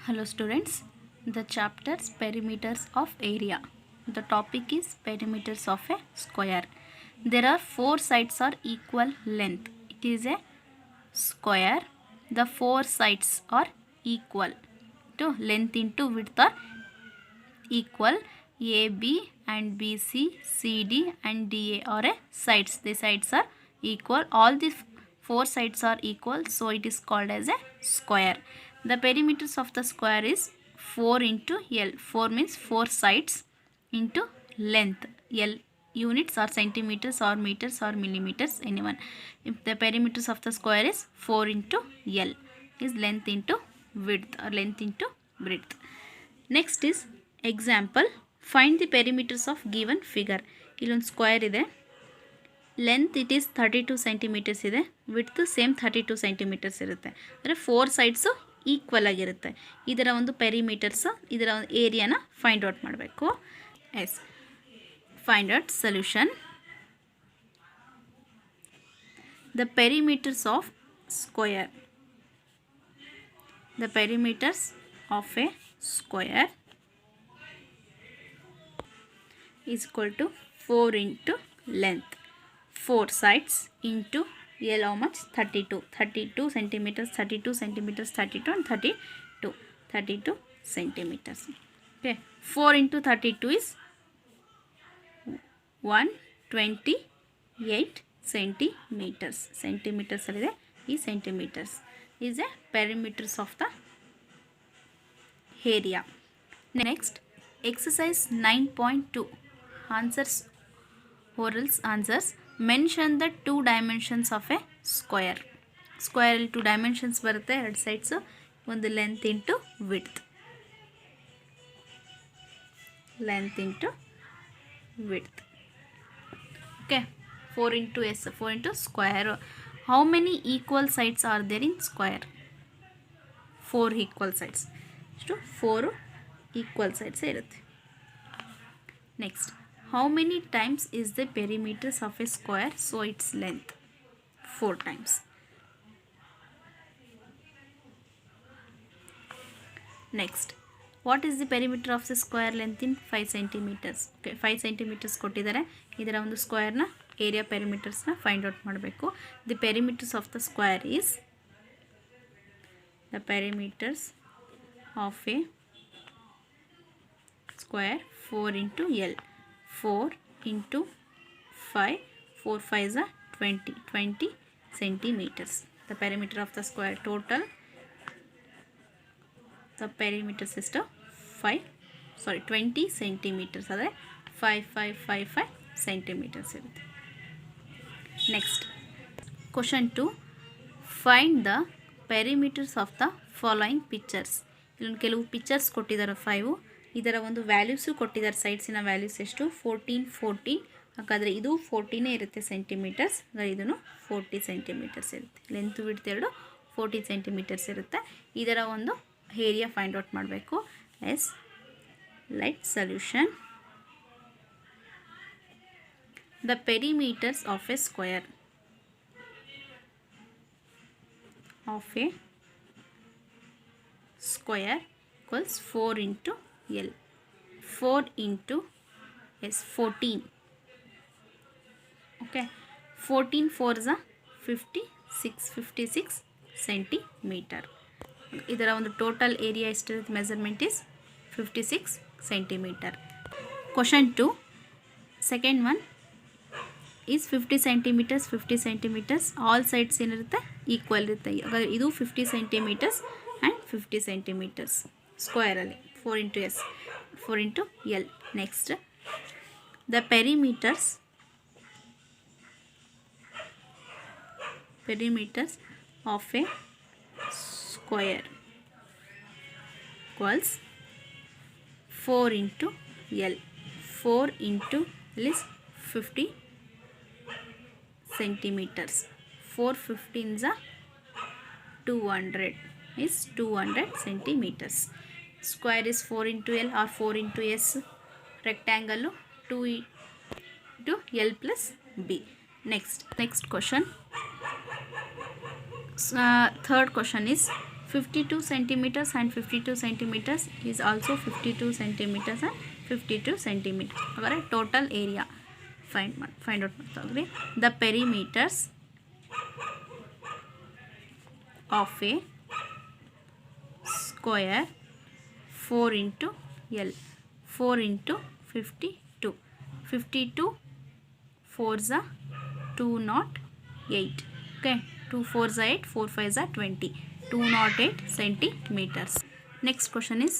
Hello students, the chapters perimeters of area. The topic is perimeters of a square. There are four sides are equal length. It is a square. The four sides are equal to length into width are equal. AB and BC, CD and DA are a sides. The sides are equal. All the four sides are equal, so it is called as a square. The perimeters of the square is 4 into L. 4 means 4 sides into length. L units or centimeters or meters or millimeters, anyone. If the perimeters of the square is 4 into L is length into width or length into breadth. Next is example. Find the perimeters of given figure. ಇಲ್ಲೊಂದು square ಇದೆ. Length it is 32 centimetres ಇದೆ. Width same 32 centimetres ಇರುತ್ತೆ. ಅಂದರೆ 4 sides equal ಆಗಿರುತ್ತೆ. ಇದರ ಒಂದು perimeters, ಇದರ ಒಂದು ಏರಿಯಾನ ಫೈಂಡ್ ಔಟ್ ಮಾಡಬೇಕು. Yes, find out solution. The perimeters of square. The perimeters of a square is equal to 4 into length. 4 sides into L how much? 32. 32 centimeters, 32 centimeters, 32 and 32. 32 centimeters. Okay. 4 into 32 is 128 centimeters. Centimeters alide is centimeters. Is a perimeters of the area. Next, exercise 9.2 answers, orals answers. Mention the two dimensions of a square. Square ಅಲ್ಲಿ 2 dimensions ಬರುತ್ತೆ, ಎರಡು sides, ಒಂದು length into width. Length into width. Okay, 4 into S, 4 into square. How many equal sides are there in square? 4 equal sides. So 4 equal sides irutte. Next, how many times is the perimeters of a square? So its length 4 times. Next, what is the perimeter of the square length in 5 centimeters? Okay, 5 centimeters ಕೊಟ್ಟಿದ್ದಾರೆ. ಇದರ ಒಂದು ಸ್ಕ್ವೇರ್ನ area ಪೆರಿಮೀಟರ್ಸ್ನ find out ಮಾಡಬೇಕು. The perimeters of the square is the perimeters of a square 4 into L. 4 into 5, 4 5s are 20 centimeters. The perimeter of the square total, the perimeter system 20 centimeters. Adre 5 centimeters irutte. Next, question 2. Find the perimeters of the following pictures. ಇಲ್ಲೊಂದು ಕೆಲವು pictures ಕೊಟ್ಟಿದ್ದಾರೆ 5. ಇದರ ಒಂದು values ಕೊಟ್ಟಿದ್ದಾರೆ. ಸೈಡ್ಸಿನ values ಎಷ್ಟು? 14 ಹಾಗಾದರೆ ಇದು 14 ಇರುತ್ತೆ ಸೆಂಟಿಮೀಟರ್ಸ್. ಇದನ್ನು 40 ಸೆಂಟಿಮೀಟರ್ಸ್ ಇರುತ್ತೆ. ಲೆಂತ್ ವಿಡ್ತ್ ಎರಡು 40 ಸೆಂಟಿಮೀಟರ್ಸ್ ಇರುತ್ತೆ. ಇದರ ಒಂದು ಏರಿಯಾ ಫೈಂಡ್ ಔಟ್ ಮಾಡಬೇಕು. Yes, light solution. The perimeters of a square equals 4 into L. 4 into S, 14. Okay, 14 4s are 56 centimeter. ಇದರ ಒಂದು ಟೋಟಲ್ ಏರಿಯಾ ಎಷ್ಟಿರುತ್ತೆ? Measurement is 56 centimeter. Question 2, second one is 50 centimeters. All sides ಏನಿರುತ್ತೆ? Equal ಇರುತ್ತೆ. ಇದು 50 centimeters and 50 centimeters ಸ್ಕ್ವೇರಲ್ಲಿ 4 into S, 4 into L. Next, the perimeters of a square equals 4 into L. 4 into L is 50 centimeters. 4 15s are 200 is 200 centimeters. Square is 4 into L or 4 into S. Rectangle 2 into L plus B. Next question. Third question is 52 centimeters and 52 centimeters is also 52 centimeters and 52 centimeters. Agare total area find out ಮಾಡ್ತಾವ್ರಿ. The perimeters of a square 4 into L, 4 into 52. 52 4s are 208. Okay, 2 4s are 8, 4 5s are 20. 208 centimeters. Next question is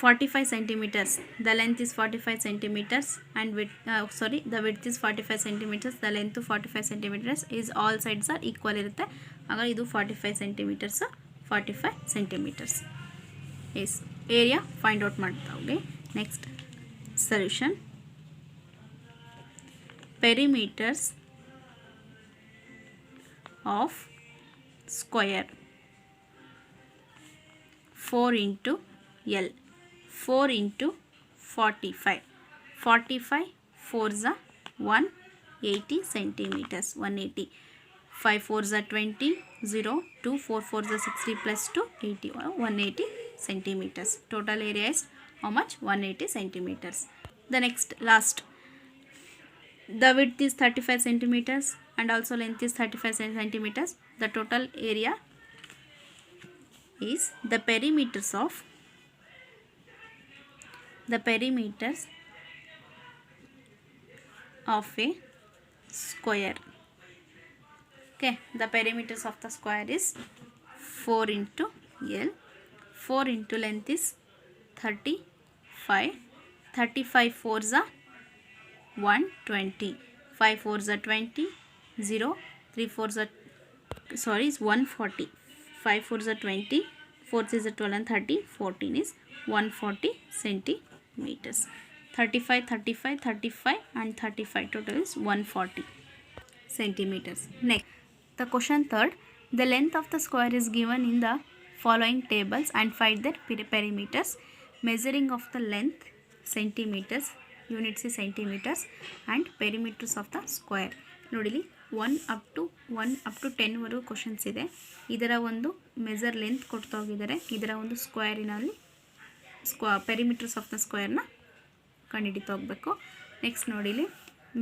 45 centimeters. The length is 45 centimeters and the width is 45 centimeters. The length to 45 centimeters is all sides are equal irutte. Aga idu 45 centimeters, 45 centimeters. Yes, area find out ಮಾಡ್ತಾವ್ರಿ. Next solution. Perimeters of square 4 into L, 4 into 45. 45 4s are 180 centimeters. 180. 5 4s are 20. 0 2 4 4s are 60 plus 2 80. 180 centimeters. Total area is how much? 180 centimeters. The next last. The width is 35 centimeters and also length is 35 centimeters. The total area is the perimeters of a square. Okay, the perimeters of the square is 4 into L, 4 into length is 35. 35 4s are 120. 5 4s are 20. 0 3 4s are is 140. 5 4s are 20. 4s is 12 and 30. 14 is 140 centimeters. 35 35 35 and 35 total is 140 centimeters. Next, the question third. The length of the square is given in the following tables and find their perimeters. Measuring of the length centimeters, units is centimeters, and perimeters of the square. ನೋಡಿಲಿ 1 up to 10 ವರೆಗೂ questions ಇದೆ. ಇದರ ಒಂದು measure length ಕೊಡ್ತಾ ಹೋಗಿದ್ದಾರೆ. ಇದರ ಒಂದು ಸ್ಕ್ವೇರಿನಲ್ಲಿ ಪೆರಿಮೀಟರ್ಸ್ ಆಫ್ ದ ಸ್ಕ್ವೇರ್ನ ಕಂಡುಹಿಡಿತಾ ಹೋಗಬೇಕು. ನೆಕ್ಸ್ಟ್ ನೋಡಿಲಿ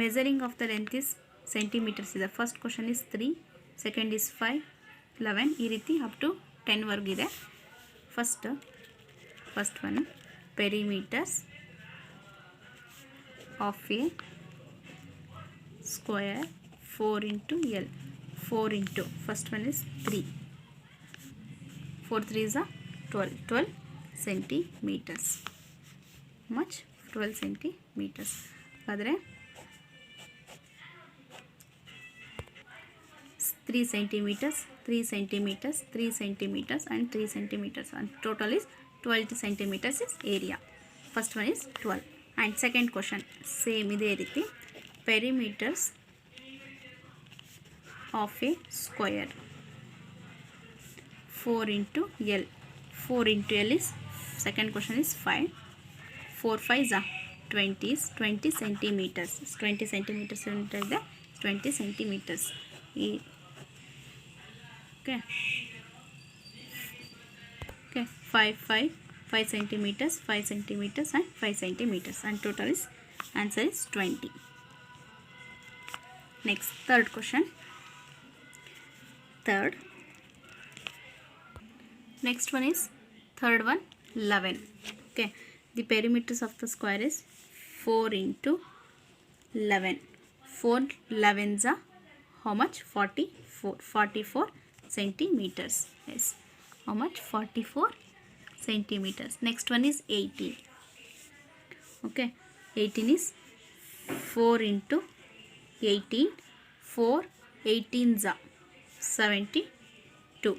measuring of the length is centimetres ಇದೆ. First question is 3, second is 5, 11 ಈ ರೀತಿ ಅಪ್ ಟು 10 ವರೆಗಿದೆ. First one perimeters of a square 4 into L. 4 into first one is 3. 4 3s are 12 centimeters. Much 12 centimeters. Adre 3 centimeters, 3 centimeters, 3 centimeters and 3 centimeters, and total is 12 centimeters is area. First one is 12. And second question same ಇದೇ ರೀತಿ perimeters of a square 4 into L. 4 into L is second question is 5. 4 5s are 20 centimeters. 20 centimeters ಇದೆ 20 centimeters. Okay 5 centimeters, 5 centimeters and 5 centimeters, and total is answer is 20. Next third question. Next one is third one 11. Okay, the perimeters of the square is 4 into 11. 4 11s are how much? 44 centimeters. Yes, how much? 44 centimeters. Next one is 18. Okay, 18 is 4 into 18. 4 18s are 72.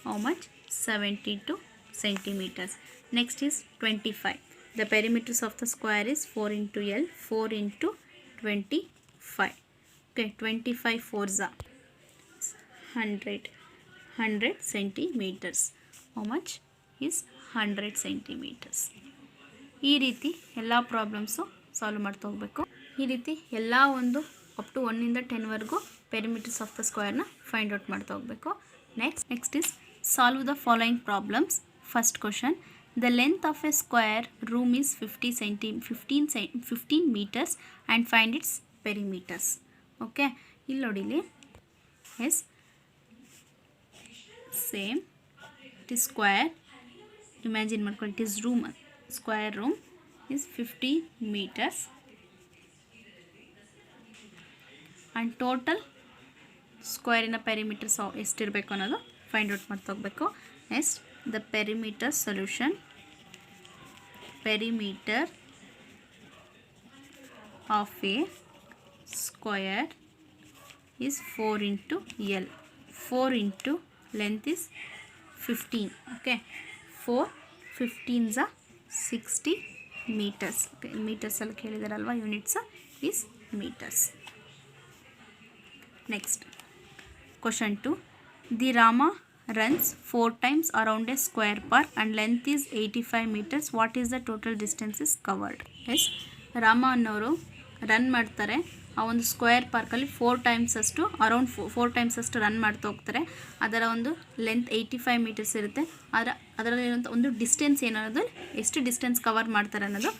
How much? 72 centimeters. Next is 25. The perimeters of the square is 4 into L. 4 into 25. Okay, 25 4s are 100 centimeters. How much is 100 centimeters. ಈ ರೀತಿ ಎಲ್ಲ problems solve ಮಾಡ್ತಾ ಹೋಗಬೇಕು. ಈ ರೀತಿ ಎಲ್ಲ ಒಂದು up to 1 ಇಂದ 10 ವರೆಗೂ ಪೆರಿಮೀಟರ್ಸ್ ಆಫ್ ದ ಸ್ಕ್ವೇರ್ನ ಫೈಂಡ್ ಔಟ್ ಮಾಡ್ತಾ ಹೋಗಬೇಕು. Next is Solve the following problems. First question. The length of a square room is 15 meters and find its perimeters. Okay. ಇಲ್ಲಿ ನೋಡಿ ಇಲ್ಲಿ. Yes. Same. It is square. Imagine ಮಾಡ್ಕೊಳ್ಳಿ. It is room. Square room is 50 meters. And total ಸ್ಕ್ವೇರಿನ perimeters ಎಷ್ಟಿರಬೇಕು ಅನ್ನೋದು find out ಮಾಡ್ತಾ ಹೋಗಬೇಕು. Next the perimeter solution. Perimeter of a square is 4 into L. 4 into length is 15. Okay, 4 15s are 60 meters. Okay, meters ಅಲ್ಲಿ ಕೇಳಿದಾರಲ್ವಾ, units is meters. Next question 2. The Rama runs 4 times around a square park and length is 85 meters. What is the total distance is covered? Yes, Rama ಅನ್ನೋರು run ಮಾಡ್ತಾರೆ ಆ ಒಂದು square ಪಾರ್ಕಲ್ಲಿ 4 times ಅಷ್ಟು around 4 times ಅಷ್ಟು run ಮಾಡ್ತಾ ಹೋಗ್ತಾರೆ. ಅದರ ಒಂದು ಲೆಂತ್ 85 ಮೀಟರ್ಸ್ ಇರುತ್ತೆ. ಅದರಲ್ಲಿರುವಂಥ ಒಂದು ಡಿಸ್ಟೆನ್ಸ್ ಏನನ್ನೋದು, ಎಷ್ಟು ಡಿಸ್ಟೆನ್ಸ್ ಕವರ್ ಮಾಡ್ತಾರೆ ಅನ್ನೋದು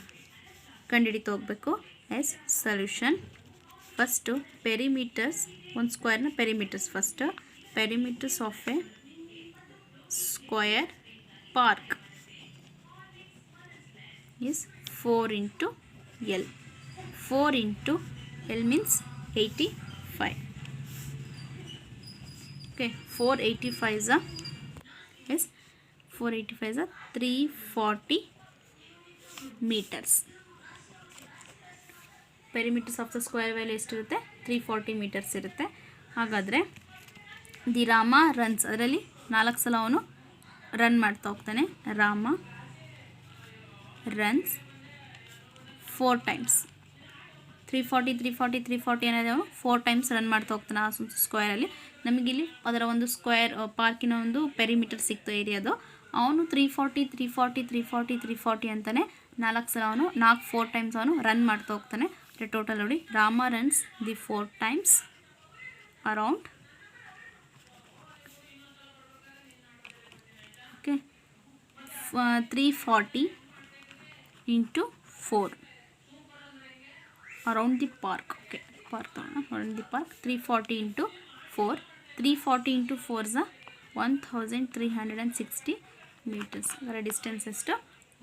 ಕಂಡುಹಿಡಿತಾ ಹೋಗಬೇಕು. S solution. ಫಸ್ಟು ಪೆರಿಮೀಟರ್ಸ್, ಒಂದು ಸ್ಕ್ವೇರ್ನ perimeters. First perimeters of a square park is 4 into L. 4 into L means 85. Okay, 485 is a, yes, 485 is a 340 meters. Perimeters of the square value ಎಷ್ಟಿರುತ್ತೆ? 340 meters ಇರುತ್ತೆ. ಹಾಗಾದರೆ the Rama runs, ಅದರಲ್ಲಿ 4 ಸಲ ಅವನು run ಮಾಡ್ತಾ ಹೋಗ್ತಾನೆ. Rama runs 4 times. 340 ಅನ್ನೋದು 4 times run ಮಾಡ್ತಾ ಹೋಗ್ತಾನೆ ಆ ಸ್ಕ್ವೇರಲ್ಲಿ. ನಮಗಿಲ್ಲಿ ಅದರ ಒಂದು ಸ್ಕ್ವೇರ್ ಪಾರ್ಕಿನ ಒಂದು ಪೆರಿಮೀಟರ್ ಸಿಕ್ತು ಏರಿಯಾದು. ಅವನು 340 ಅಂತಾನೆ 4 ಸಲ ಅವನು 4 ಟೈಮ್ಸ್ ಅವನು ರನ್ ಮಾಡ್ತಾ ಹೋಗ್ತಾನೆ. ಟೋಟಲ್ ನೋಡಿ, Rama runs the 4 times around, okay, 340 into 4 around the park. Okay, park around the park. 340 into 4. 340 into 4 is 1360 meters. Our distance is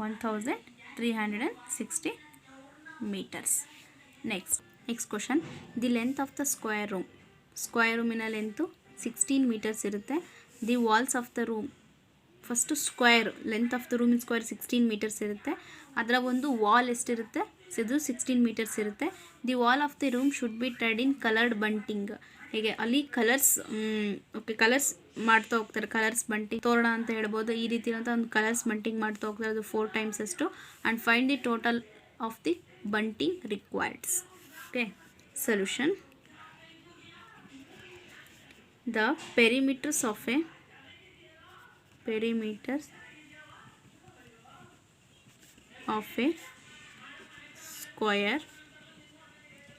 1360 meters. Next question. The length of the square room. Square room ina length 16 meters irutte. The walls of the room. First square length of the room in square 16 metres ಇರುತ್ತೆ. ಅದರ ಒಂದು wall ಎಷ್ಟಿರುತ್ತೆ? ಇದು 16 metres ಇರುತ್ತೆ. The wall of the room should be tied in coloured bunting. ಹೀಗೆ ಅಲ್ಲಿ colours, okay, colours ಮಾಡ್ತಾ ಹೋಗ್ತಾರೆ. ಕಲರ್ಸ್ ಬಂಟಿಂಗ್, ತೋರಣ ಅಂತ ಹೇಳ್ಬೋದು. ಈ ರೀತಿಯಾದಂಥ ಒಂದು ಕಲರ್ಸ್ ಬಂಟಿಂಗ್ ಮಾಡ್ತಾ ಹೋಗ್ತಾರೆ. ಅದು 4 ಟೈಮ್ಸ್ ಅಷ್ಟು. And find the total of the bunting required. Okay, solution. The perimeters of a perimeters of a square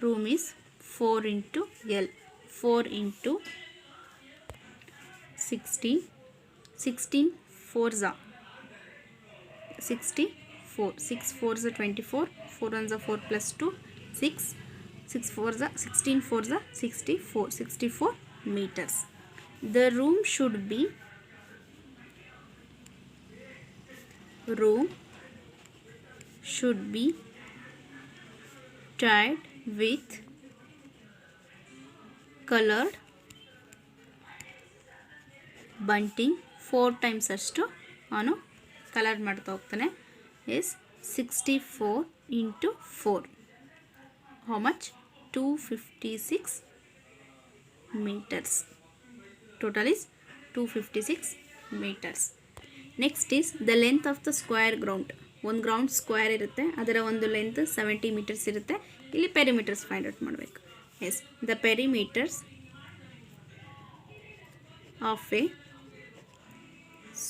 room is 4 into L. 4 into 16. 16 4s are 64. 6 4s are 24. 4 1s are 4 plus 2 6. 6 4s are 16. 4s are 64. 64 meters. The room should be tied with colored bunting. 4 times ಅಷ್ಟು ಅವನು colour ಮಾಡ್ತಾ ಹೋಗ್ತಾನೆ. is 64 into 4. How much? 256 meters. Total is 256 meters. Next is the length of the square ground. ಒಂದು ground square ಇರುತ್ತೆ, ಅದರ ಒಂದು length 70 metres ಇರುತ್ತೆ. ಇಲ್ಲಿ ಪೆರಿಮೀಟರ್ಸ್ ಫೈಂಡ್ ಔಟ್ ಮಾಡಬೇಕು. Yes, the perimeters of a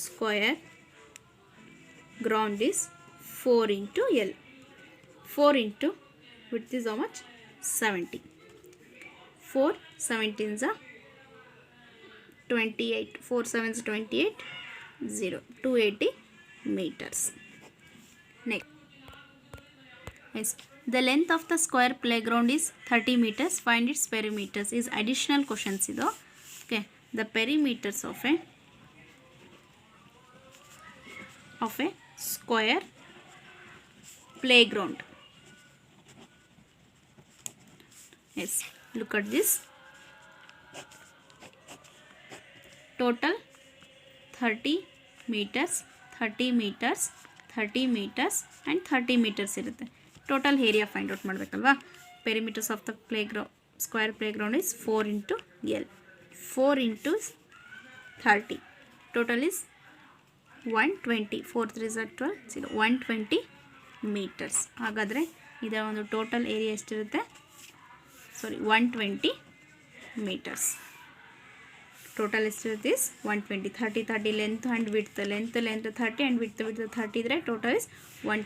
square ground is 4 into L. 4 into width is how much? 70. 4 17s are 28, 4 7s 28, 0, 280 meters. Next, yes, the length of the square playground is 30 meters. Find its perimeters. Is additional questions ido. Okay, the perimeters of a square playground. Yes, look at this. Total 30 meters, 30 meters, 30 meters and 30 meters ಇರುತ್ತೆ. Total area find out ಮಾಡಬೇಕಲ್ವಾ. Perimeters of the playground, square playground is 4 into L. 4 into 30. Total is 120. 4 3s are 12, 0, 120 meters. ಹಾಗಾದರೆ ಇದರ ಒಂದು total area ಎಷ್ಟಿರುತ್ತೆ? 120 meters. Total ಎಷ್ಟಿರುತ್ತೆ is 120. 30 30 length and width 30 and width 30 ಇದ್ದರೆ total is 120.